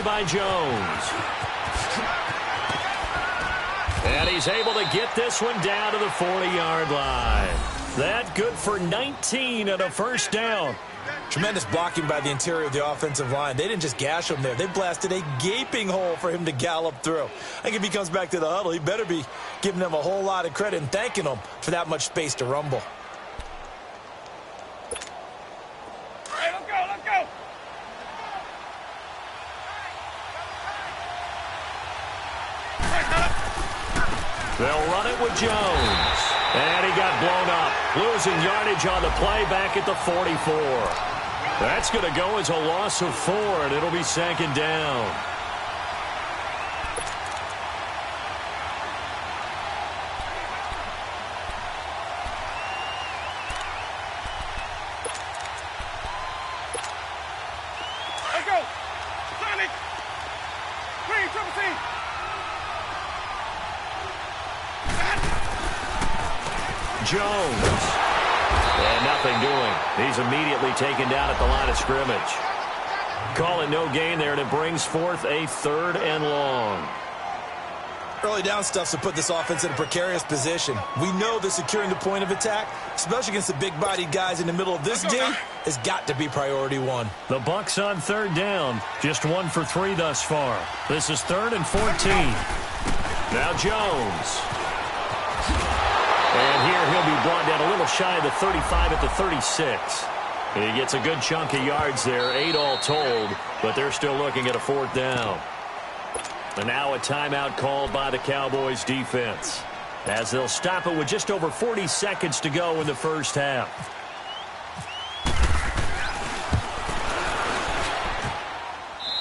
by Jones. And he's able to get this one down to the 40-yard line. That good for 19 and a first down. Tremendous blocking by the interior of the offensive line. They didn't just gash him there. They blasted a gaping hole for him to gallop through. I think if he comes back to the huddle, he better be giving them a whole lot of credit and thanking them for that much space to rumble. Hey, let's go, let's go. They'll run it with Jones. And he got blown up. Losing yardage on the play back at the 44. That's going to go as a loss of 4, and it'll be second down. Let's go. Sonic. Green, triple C. Jones. And nothing doing. He's immediately taken down at the line of scrimmage. Call it no gain there, and it brings forth a 3rd and long. Early down stuffs to put this offense in a precarious position. We know that securing the point of attack, especially against the big-bodied guys in the middle of this D, has got to be priority 1. The Bucs on 3rd down. Just 1 for 3 thus far. This is 3rd and 14. Now Jones. And here he'll be brought down a little shy of the 35 at the 36. He gets a good chunk of yards there, 8 all told, but they're still looking at a 4th down. And now a timeout called by the Cowboys defense, as they'll stop it with just over 40 seconds to go in the first half.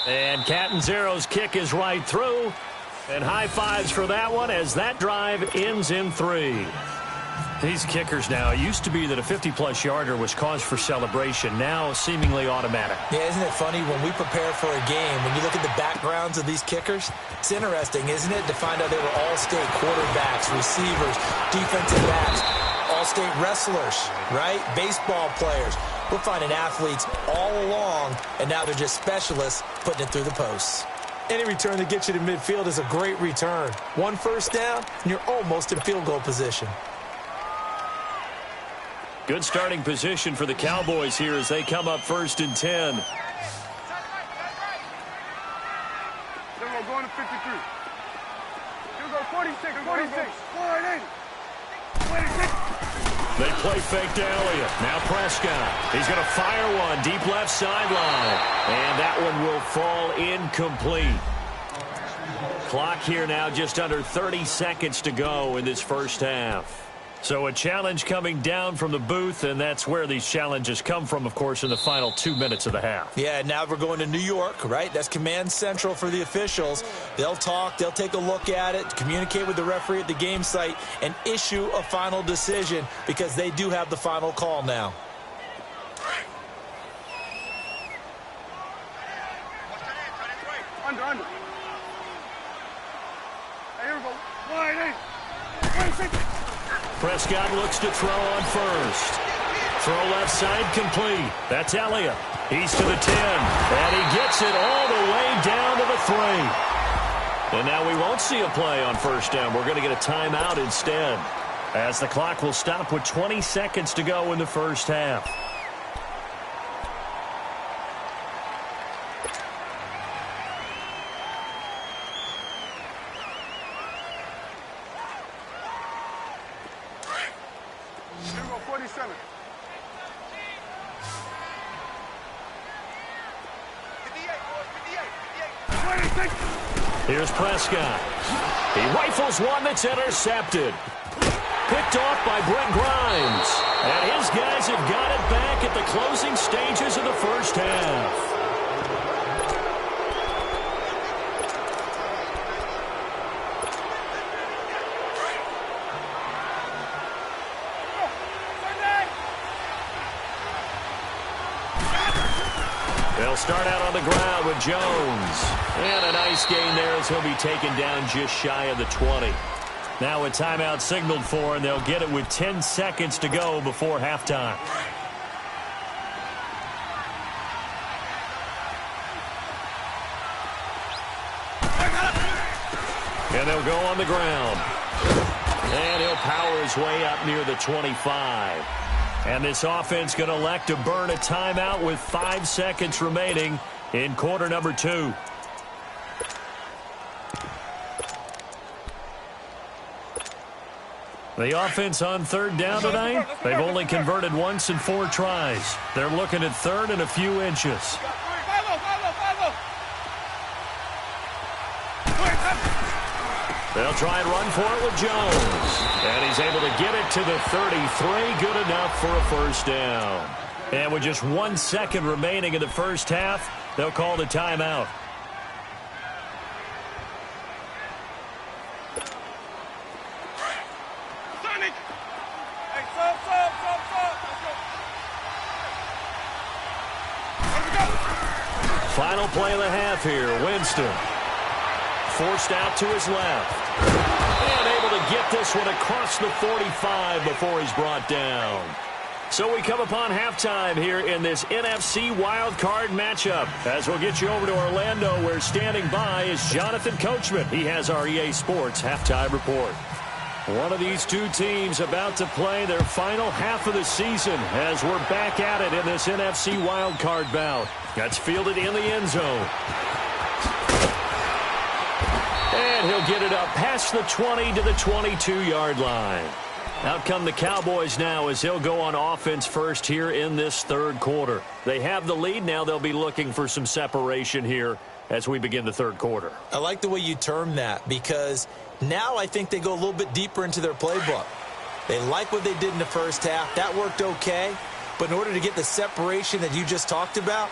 And Catanzaro's kick is right through. And high fives for that one as that drive ends in 3. These kickers now, it used to be that a 50-plus yarder was cause for celebration. Now seemingly automatic. Yeah, isn't it funny when we prepare for a game, when you look at the backgrounds of these kickers, it's interesting, isn't it, to find out they were all-state quarterbacks, receivers, defensive backs, all-state wrestlers, right? Baseball players. We're finding athletes all along, and now they're just specialists putting it through the posts. Any return that gets you to midfield is a great return. 1 first down, and you're almost in field goal position. Good starting position for the Cowboys here as they come up 1st and 10. Then we're going to 53. Here we go, 46, 46. 46. They play fake to Elliott. Now Prescott. He's going to fire one deep left sideline. And that one will fall incomplete. Clock here now just under 30 seconds to go in this first half. So a challenge coming down from the booth, and that's where these challenges come from, of course, in the final 2 minutes of the half. Yeah, now we're going to New York, right? That's command central for the officials. They'll talk, they'll take a look at it, communicate with the referee at the game site, and issue a final decision because they do have the final call now. Under. Hey, here we go. Wide 8. 26. Prescott looks to throw on first. Throw left side complete. That's Elliott. He's to the 10. And he gets it all the way down to the 3. And now we won't see a play on first down. We're going to get a timeout instead, as the clock will stop with 20 seconds to go in the first half. Here we go, 47. 58. Here's Prescott. He rifles one that's intercepted. Picked off by Brent Grimes. And his guys have got it back at the closing stages of the first half. They'll start out on the ground with Jones. And a nice gain there as he'll be taken down just shy of the 20. Now a timeout signaled for, and they'll get it with 10 seconds to go before halftime. And they'll go on the ground. And he'll power his way up near the 25. And this offense going to elect to burn a timeout with 5 seconds remaining in quarter number 2. The offense on third down tonight, they've only converted once in 4 tries. They're looking at third and a few inches. They'll try and run for it with Jones. And he's able to get it to the 33. Good enough for a first down. And with just 1 second remaining in the first half, they'll call the timeout. Final play of the half here. Winston forced out to his left. And able to get this one across the 45 before he's brought down. So we come upon halftime here in this NFC wildcard matchup. As we'll get you over to Orlando, where standing by is Jonathan Coachman. He has our EA Sports halftime report. One of these two teams about to play their final half of the season as we're back at it in this NFC wildcard bout. That's fielded in the end zone. And he'll get it up past the 20 to the 22-yard line. Out come the Cowboys now as he'll go on offense first here in this third quarter. They have the lead. Now they'll be looking for some separation here as we begin the third quarter. I like the way you term that because now I think they go a little bit deeper into their playbook. They like what they did in the first half. That worked okay. But in order to get the separation that you just talked about,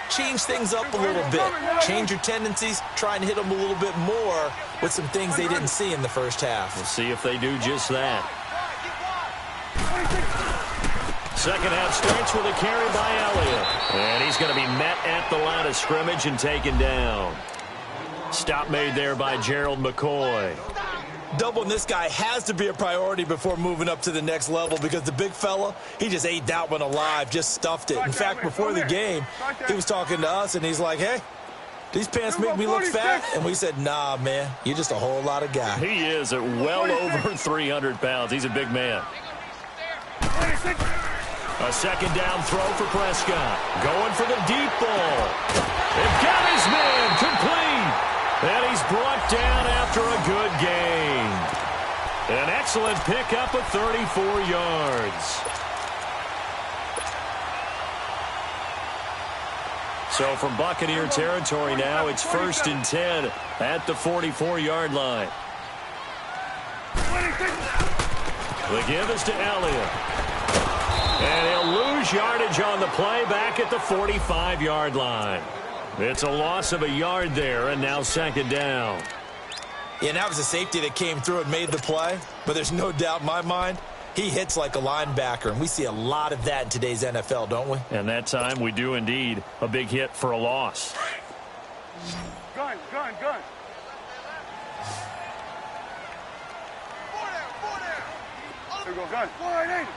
change things up a little bit. Change your tendencies. Try and hit them a little bit more with some things they didn't see in the first half. We'll see if they do just that. Second half starts with a carry by Elliott. And he's going to be met at the line of scrimmage and taken down. Stop made there by Gerald McCoy. Doubling this guy has to be a priority before moving up to the next level because the big fella, he just ate that one alive, just stuffed it. In fact, before the game, he was talking to us, and he's like, hey, these pants make me look fat. And we said, nah, man, you're just a whole lot of guy. He is at well over 300 pounds. He's a big man. A second down throw for Prescott. Going for the deep ball. They've got his man complete. And he's brought down after a good gain. An excellent pickup of 34 yards. So from Buccaneer territory now, it's 1st and 10 at the 44-yard line. The give is to Elliott. And he'll lose yardage on the play back at the 45-yard line. It's a loss of a yard there, and now second down. Yeah, and that was a safety that came through and made the play. But there's no doubt in my mind, he hits like a linebacker. And we see a lot of that in today's NFL, don't we? And that time we do indeed. A big hit for a loss. Gun. There we go, gun. 480.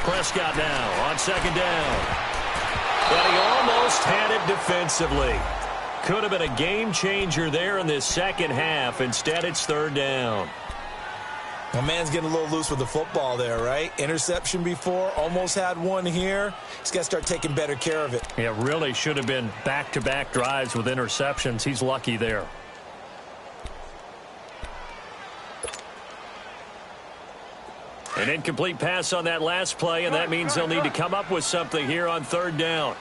Prescott now on second down. But he almost had it defensively. Could have been a game changer there in this second half. Instead, it's third down. My man's getting a little loose with the football there, right? Interception before, almost had one here. He's got to start taking better care of it. Yeah, really should have been back-to-back drives with interceptions. He's lucky there. An incomplete pass on that last play, and that means they'll need to come up with something here on third down.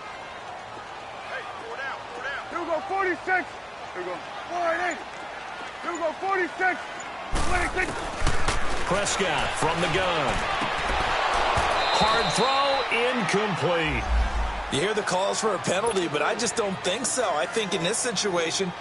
Here we go, 46. Here we go, 480. Here we go, 46. 26. Prescott from the gun. Hard throw, incomplete. You hear the calls for a penalty, but I just don't think so. I think in this situation,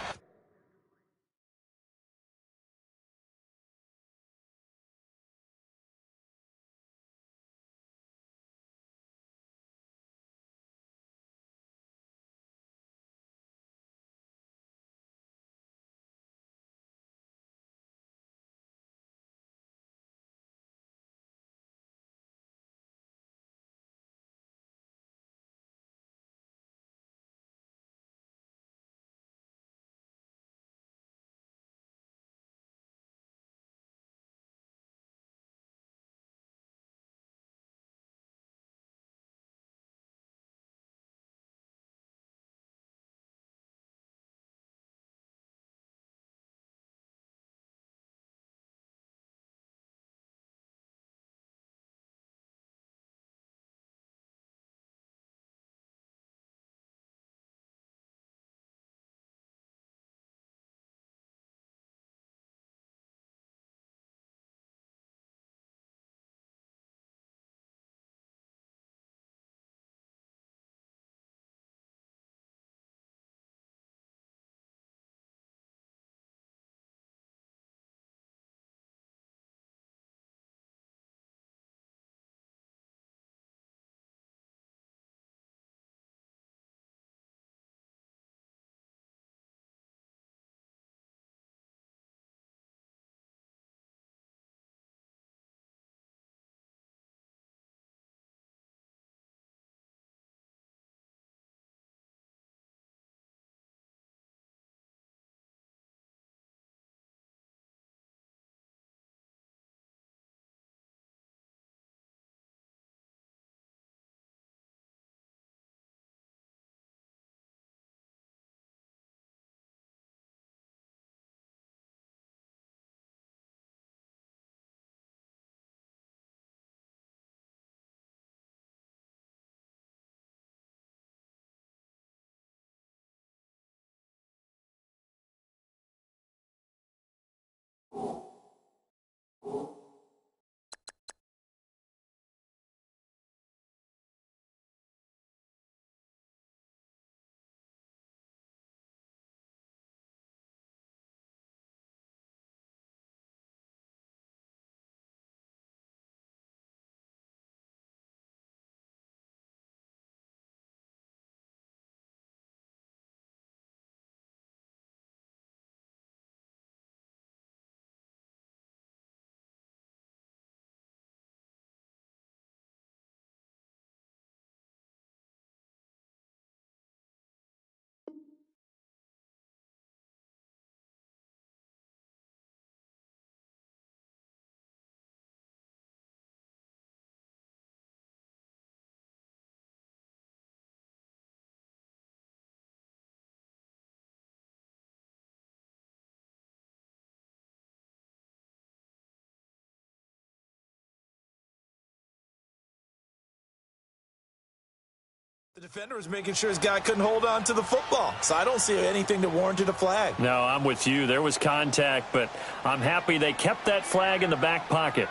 The defender was making sure his guy couldn't hold on to the football, so I don't see anything that warranted a flag. No, I'm with you. There was contact, but I'm happy they kept that flag in the back pocket.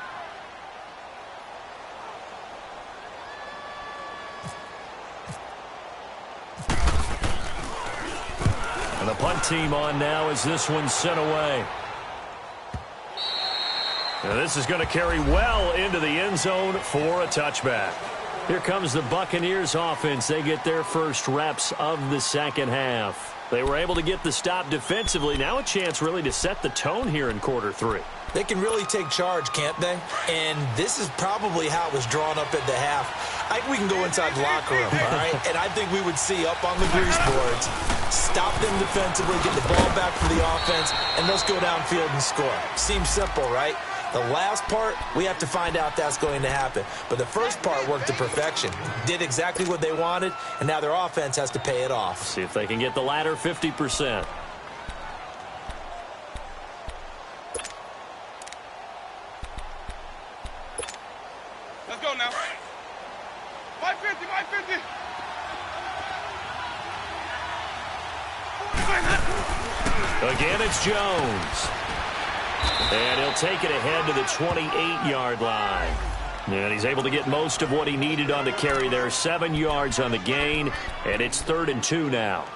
And the punt team on now as this one's sent away. Now this is going to carry well into the end zone for a touchback. Here comes the Buccaneers offense. They get their first reps of the second half. They were able to get the stop defensively. Now a chance really to set the tone here in quarter three. They can really take charge, can't they? And this is probably how it was drawn up at the half. I think we can go inside the locker room, all right? And I think we would see up on the grease boards, stop them defensively, get the ball back for the offense, and let's go downfield and score. Seems simple, right? The last part, we have to find out that's going to happen. But the first part worked to perfection. Did exactly what they wanted, and now their offense has to pay it off. See if they can get the latter 50%. Let's go now. 550, 550. Again, it's Jones. And he'll take it ahead to the 28-yard line. And he's able to get most of what he needed on the carry there. 7 yards on the gain, and it's 3rd and 2 now.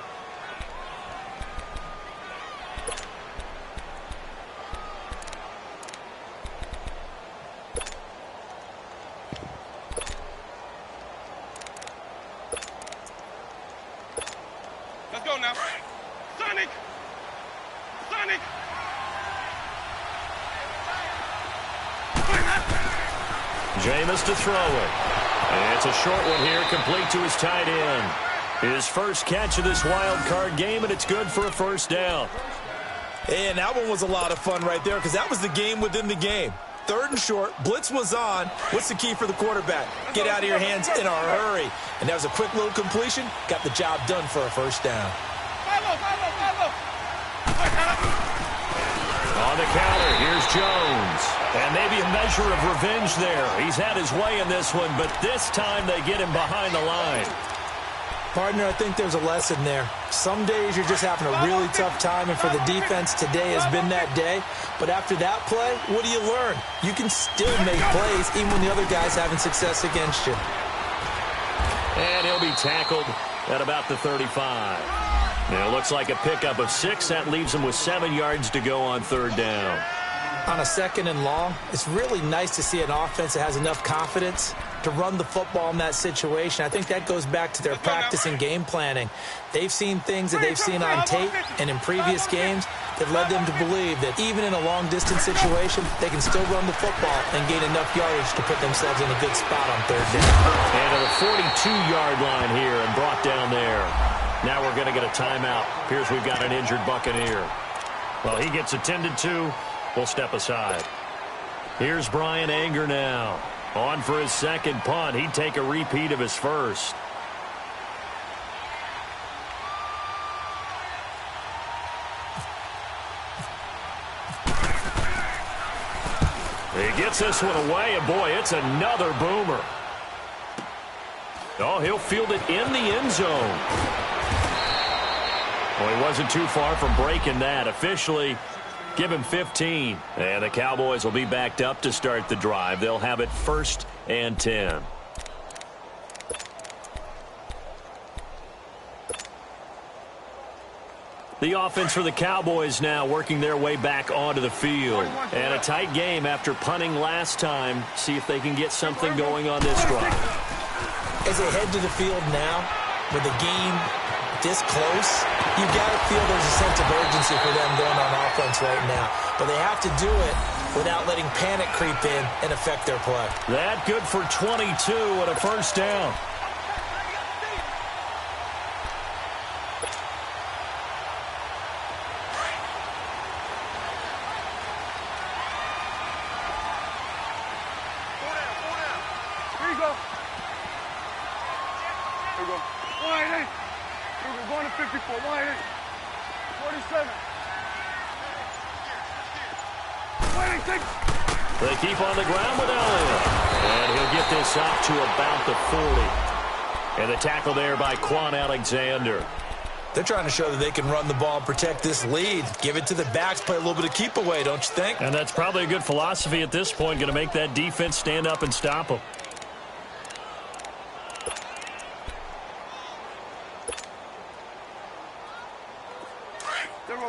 Let's go now. Sonic! Sonic! Jameis to throw it. And it's a short one here, complete to his tight end. His first catch of this wild card game, and it's good for a first down. And that one was a lot of fun right there because that was the game within the game. 3rd and short, blitz was on. What's the key for the quarterback? Get out of your hands in a hurry. And that was a quick little completion. Got the job done for a first down. On the counter, here's Jones. And maybe a measure of revenge there. He's had his way in this one, but this time they get him behind the line. Partner, I think there's a lesson there. Some days you're just having a really tough time, and for the defense, today has been that day. But after that play, what do you learn? You can still make plays even when the other guy's having success against you. And he'll be tackled at about the 35. Now, it looks like a pickup of 6. That leaves him with 7 yards to go on 3rd down. On a 2nd and long, it's really nice to see an offense that has enough confidence to run the football in that situation. I think that goes back to their practice and game planning. They've seen things that they've seen on tape and in previous games that led them to believe that even in a long-distance situation, they can still run the football and gain enough yardage to put themselves in a good spot on 3rd down. And to the 42-yard line here and brought down there. Now we're going to get a timeout. Here's we've got an injured Buccaneer. Well, he gets attended to. We'll step aside. Here's Brian Anger now. On for his second punt. He'd take a repeat of his first. He gets this one away, and boy, it's another boomer. Oh, he'll field it in the end zone. Well, he wasn't too far from breaking that. Officially, give him 15. And the Cowboys will be backed up to start the drive. They'll have it 1st and 10. The offense for the Cowboys now working their way back onto the field. And a tight game after punting last time. See if they can get something going on this drive. As they head to the field now, with the game this close, you got to feel there's a sense of urgency for them going on offense right now. But they have to do it without letting panic creep in and affect their play. That good for 22 and a first down. Here you go. Here we go. 188. Here we go. Going to 54. 188. 47. 186. They keep on the ground with Elliott. And he'll get this up to about the 40. And the tackle there by Quan Alexander. They're trying to show that they can run the ball and protect this lead. Give it to the backs, play a little bit of keep away, don't you think? And that's probably a good philosophy at this point, going to make that defense stand up and stop them.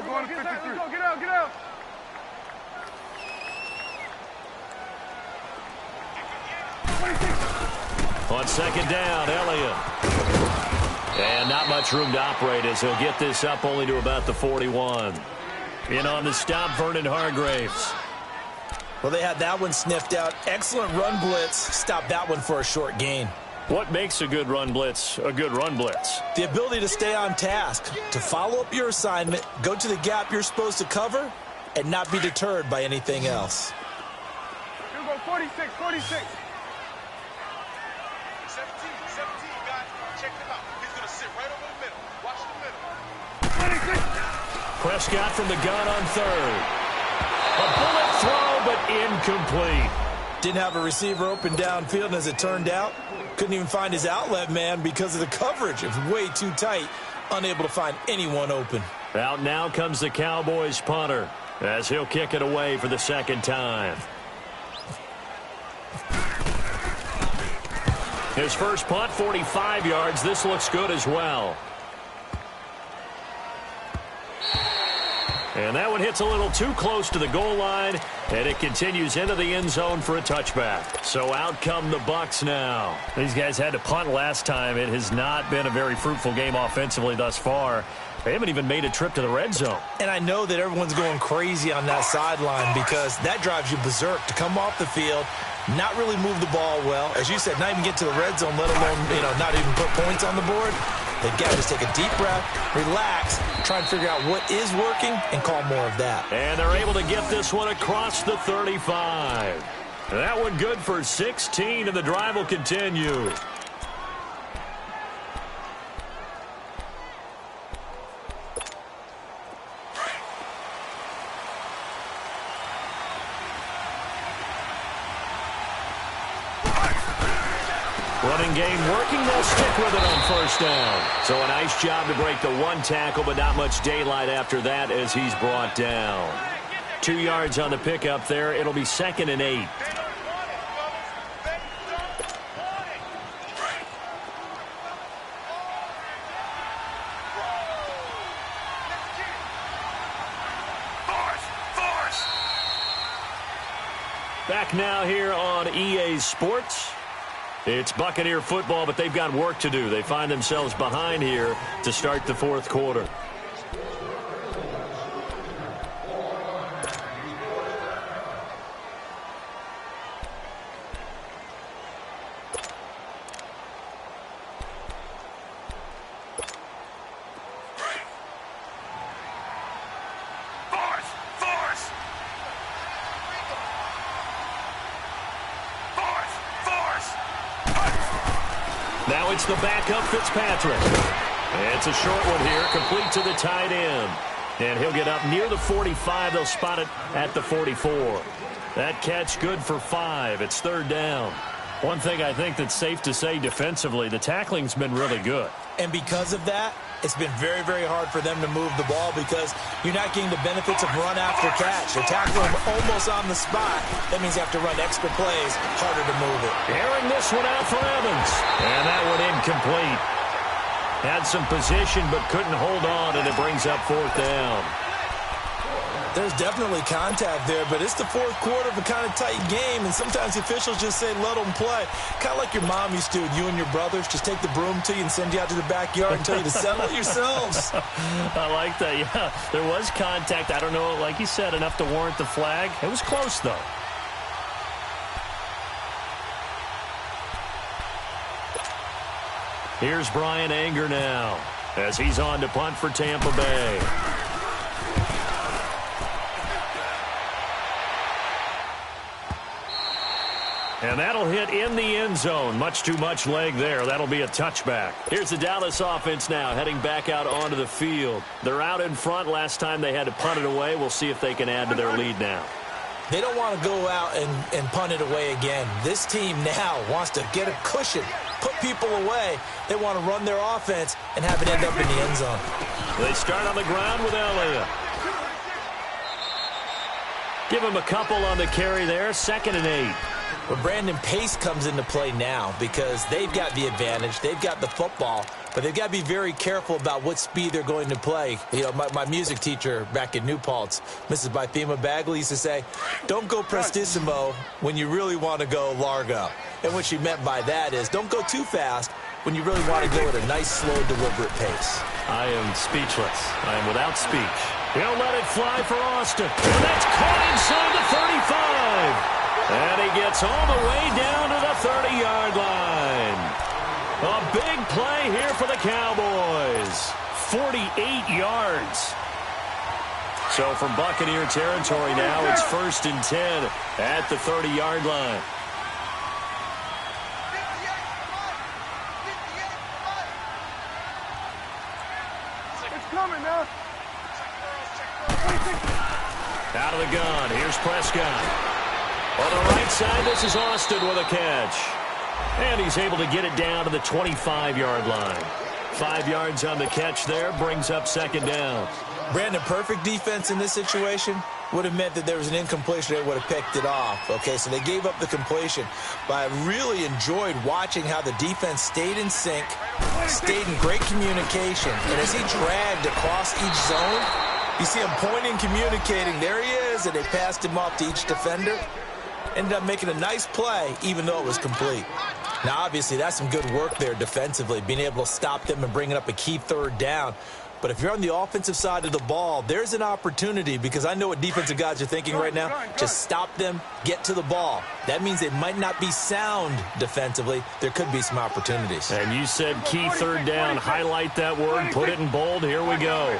Going to 53. Get out, get out. On second down, Elliott. And not much room to operate as he'll get this up only to about the 41. In on the stop, Vernon Hargraves. Well, they had that one sniffed out. Excellent run blitz. Stopped that one for a short gain. What makes a good run blitz a good run blitz? The ability to stay on task, to follow up your assignment, go to the gap you're supposed to cover, and not be deterred by anything else. Here we go, 46, 46. 17, guys. Check him out. He's going to sit right over the middle. Watch the middle. 26. Prescott from the gun on third. A bullet throw, but incomplete. Didn't have a receiver open downfield, and as it turned out, couldn't even find his outlet man because of the coverage. It was way too tight, unable to find anyone open. Out now comes the Cowboys punter as he'll kick it away for the second time. His first punt, 45 yards. This looks good as well. And that one hits a little too close to the goal line, and it continues into the end zone for a touchback. So out come the Bucs now. These guys had to punt last time. It has not been a very fruitful game offensively thus far. They haven't even made a trip to the red zone. And I know that everyone's going crazy on that sideline because that drives you berserk to come off the field, not really move the ball well. As you said, not even get to the red zone, let alone, not even put points on the board. They've got to just take a deep breath, relax, try and figure out what is working, and call more of that. And they're able to get this one across the 35. That one good for 16, and the drive will continue. Running game working, they'll stick with it on first down. So a nice job to break the one tackle, but not much daylight after that as he's brought down. 2 yards on the pickup there. It'll be 2nd and 8. Back now here on EA Sports. It's Buccaneer football, but they've got work to do. They find themselves behind here to start the fourth quarter. Now it's the backup Fitzpatrick. It's a short one here, complete to the tight end. And he'll get up near the 45. They'll spot it at the 44. That catch good for 5. It's 3rd down. One thing I think that's safe to say defensively, the tackling's been really good. And because of that, it's been very, very hard for them to move the ball because you're not getting the benefits of run after catch. They're tackling them almost on the spot. That means you have to run extra plays, harder to move it. Airing this one out for Evans. And that one incomplete. Had some position but couldn't hold on, and it brings up 4th down. There's definitely contact there, but it's the fourth quarter of a kind of tight game, and sometimes the officials just say, let them play. Kind of like your mom used to, you and your brothers, just take the broom to you and send you out to the backyard and tell you to settle it yourselves. I like that, yeah. There was contact. I don't know, like you said, enough to warrant the flag. It was close, though. Here's Brian Anger now as he's on to punt for Tampa Bay. And that'll hit in the end zone. Much too much leg there. That'll be a touchback. Here's the Dallas offense now heading back out onto the field. They're out in front. Last time they had to punt it away. We'll see if they can add to their lead now. They don't want to go out and punt it away again. This team now wants to get a cushion put people away. They want to run their offense and have it end up in the end zone. They start on the ground with Elliott. Give him a couple on the carry there, 2nd and 8. But Brandon, pace comes into play now because they've got the advantage. They've got the football, but they've got to be very careful about what speed they're going to play. You know, my music teacher back in New Paltz, Mrs. Bythema Bagley, used to say, don't go prestissimo when you really want to go largo. And what she meant by that is don't go too fast when you really want to go at a nice, slow, deliberate pace. I am speechless. I am without speech. He'll let it fly for Austin. And that's caught inside the 35. And he gets all the way down to the 30-yard line. A big play here for the Cowboys. 48 yards. So from Buccaneer territory now, it's 1st and 10 at the 30-yard line. It's coming now. Out of the gun, here's Prescott. On the right side, this is Austin with a catch. And he's able to get it down to the 25-yard line. 5 yards on the catch there, brings up 2nd down. Brandon, perfect defense in this situation would have meant that there was an incompletion. They would have picked it off. Okay, so they gave up the completion. But I really enjoyed watching how the defense stayed in sync, stayed in great communication. And as he dragged across each zone, you see him pointing, communicating. There he is, and they passed him off to each defender. Ended up making a nice play, even though it was complete. Now, obviously, that's some good work there defensively, being able to stop them and bringing up a key 3rd down. But if you're on the offensive side of the ball, there's an opportunity, because I know what defensive guys are thinking right now. Just stop them, get to the ball. That means they might not be sound defensively. There could be some opportunities. And you said key 3rd down. Highlight that word, put it in bold. Here we go.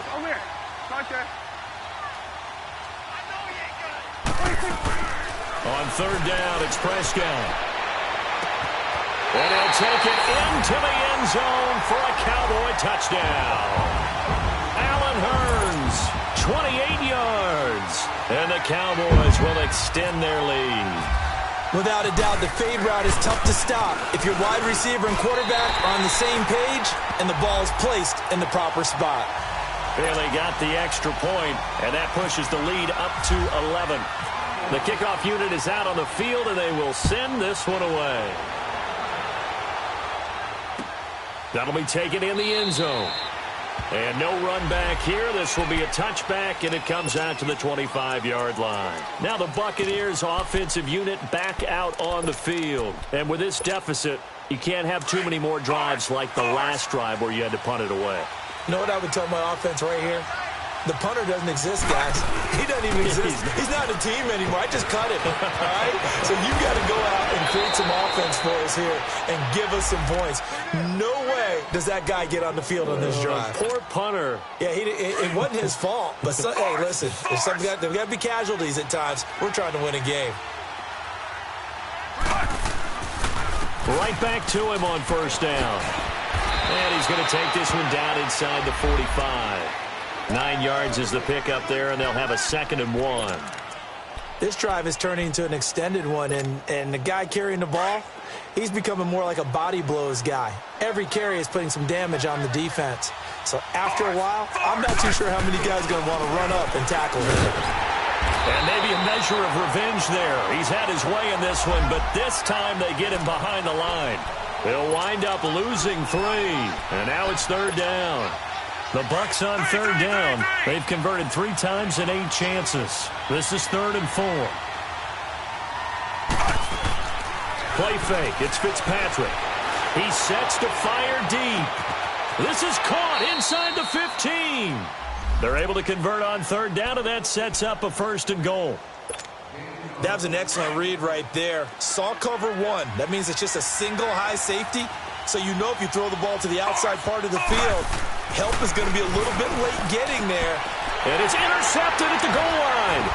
On 3rd down, it's Prescott. And he'll take it into the end zone for a Cowboy touchdown. Allen Hurns, 28 yards. And the Cowboys will extend their lead. Without a doubt, the fade route is tough to stop if your wide receiver and quarterback are on the same page and the ball is placed in the proper spot. Bailey got the extra point, and that pushes the lead up to 11. The kickoff unit is out on the field, and they will send this one away. That'll be taken in the end zone. And no run back here. This will be a touchback, and it comes out to the 25-yard line. Now the Buccaneers offensive unit back out on the field. And with this deficit, you can't have too many more drives like the last drive where you had to punt it away. You know what I would tell my offense right here? The punter doesn't exist, guys. He doesn't even exist. He's not a team anymore. I just cut him. All right? So you got to go out and create some offense for us here and give us some points. No way does that guy get on the field on this drive. Poor punter. Yeah, it wasn't his fault. But, hey, listen, there's got to be casualties at times. We're trying to win a game. Right back to him on 1st down. And he's going to take this one down inside the 45. 9 yards is the pickup there, and they'll have a 2nd and 1. This drive is turning into an extended one, and the guy carrying the ball, he's becoming more like a body blows guy. Every carry is putting some damage on the defense. So after a while, I'm not too sure how many guys are going to want to run up and tackle him. And maybe a measure of revenge there. He's had his way in this one, but this time they get him behind the line. They'll wind up losing 3, and now it's 3rd down. The Bucs on 3rd down. They've converted 3 times in 8 chances. This is 3rd and 4. Play fake. It's Fitzpatrick. He sets to fire deep. This is caught inside the 15. They're able to convert on 3rd down, and that sets up a 1st and goal. That was an excellent read right there. Saw cover 1. That means it's just a single high safety. So you know if you throw the ball to the outside part of the field, help is going to be a little bit late getting there. And it's intercepted at the goal line.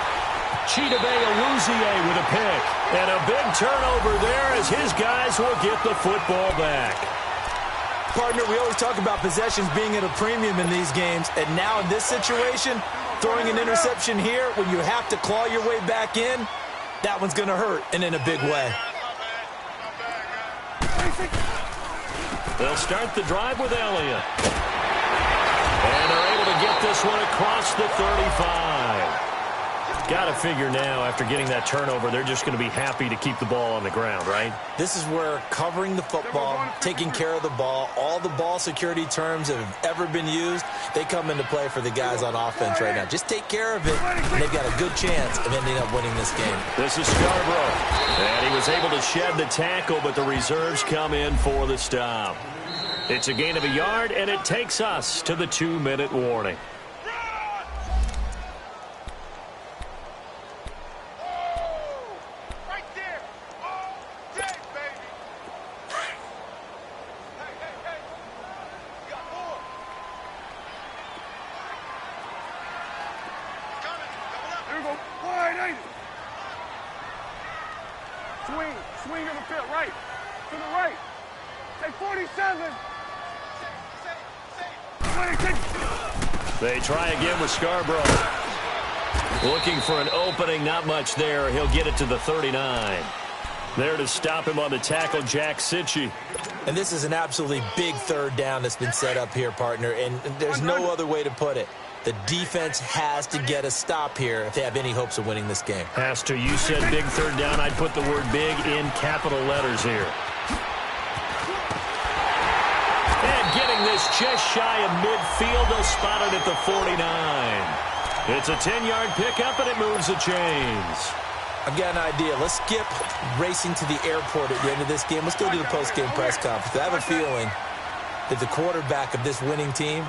Chidobe Awuzie with a pick. And a big turnover there as his guys will get the football back. Partner, we always talk about possessions being at a premium in these games. And now in this situation, throwing an interception here when you have to claw your way back in, that one's going to hurt, and in a big way. They'll start the drive with Elliott. And they're able to get this one across the 35. Got to figure now, after getting that turnover, they're just going to be happy to keep the ball on the ground, right? This is where covering the football, taking care of the ball, all the ball security terms that have ever been used, they come into play for the guys on offense right now. Just take care of it, and they've got a good chance of ending up winning this game. This is Scarborough. And he was able to shed the tackle, but the reserves come in for the stop. It's a gain of a yard, and it takes us to the 2-minute warning. Swing in the field, right. To the right. Take 47. They try again with Scarborough. Looking for an opening, not much there. He'll get it to the 39. There to stop him on the tackle, Jack Sitchie. And this is an absolutely big third down that's been set up here, partner, and there's no other way to put it. The defense has to get a stop here if they have any hopes of winning this game. Has to. You said big third down. I'd put the word big in capital letters here. And getting this just shy of midfield. They'll spot it at the 49. It's a 10-yard pickup, and it moves the chains. I've got an idea. Let's skip racing to the airport at the end of this game. Let's go to the post-game press conference. I have a feeling that the quarterback of this winning team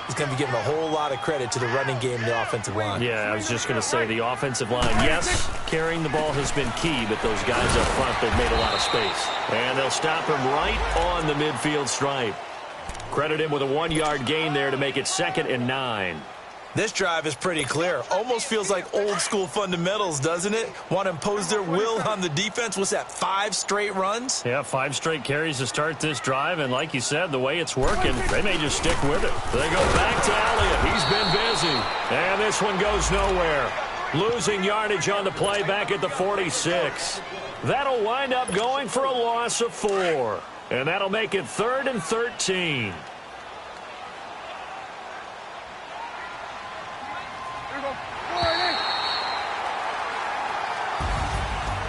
is going to be given a whole lot of credit to the running game and the offensive line. Yeah, I was just going to say the offensive line. Yes, carrying the ball has been key, but those guys up front, they've made a lot of space. And they'll stop him right on the midfield stripe. Credit him with a 1-yard gain there to make it 2nd and 9. This drive is pretty clear. Almost feels like old-school fundamentals, doesn't it? Want to impose their will on the defense. What's that, 5 straight runs? Yeah, 5 straight carries to start this drive, and like you said, the way it's working, they may just stick with it. They go back to Elliott. He's been busy. And this one goes nowhere. Losing yardage on the play back at the 46. That'll wind up going for a loss of 4. And that'll make it 3rd and 13.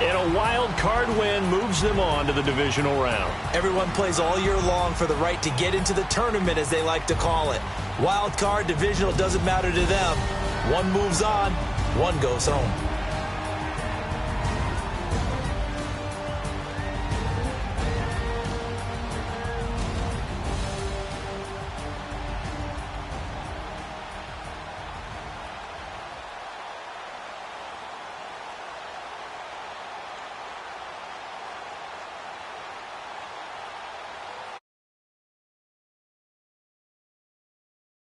And a wild card win moves them on to the divisional round. Everyone plays all year long for the right to get into the tournament, as they like to call it. Wild card, divisional, doesn't matter to them. One moves on, one goes home.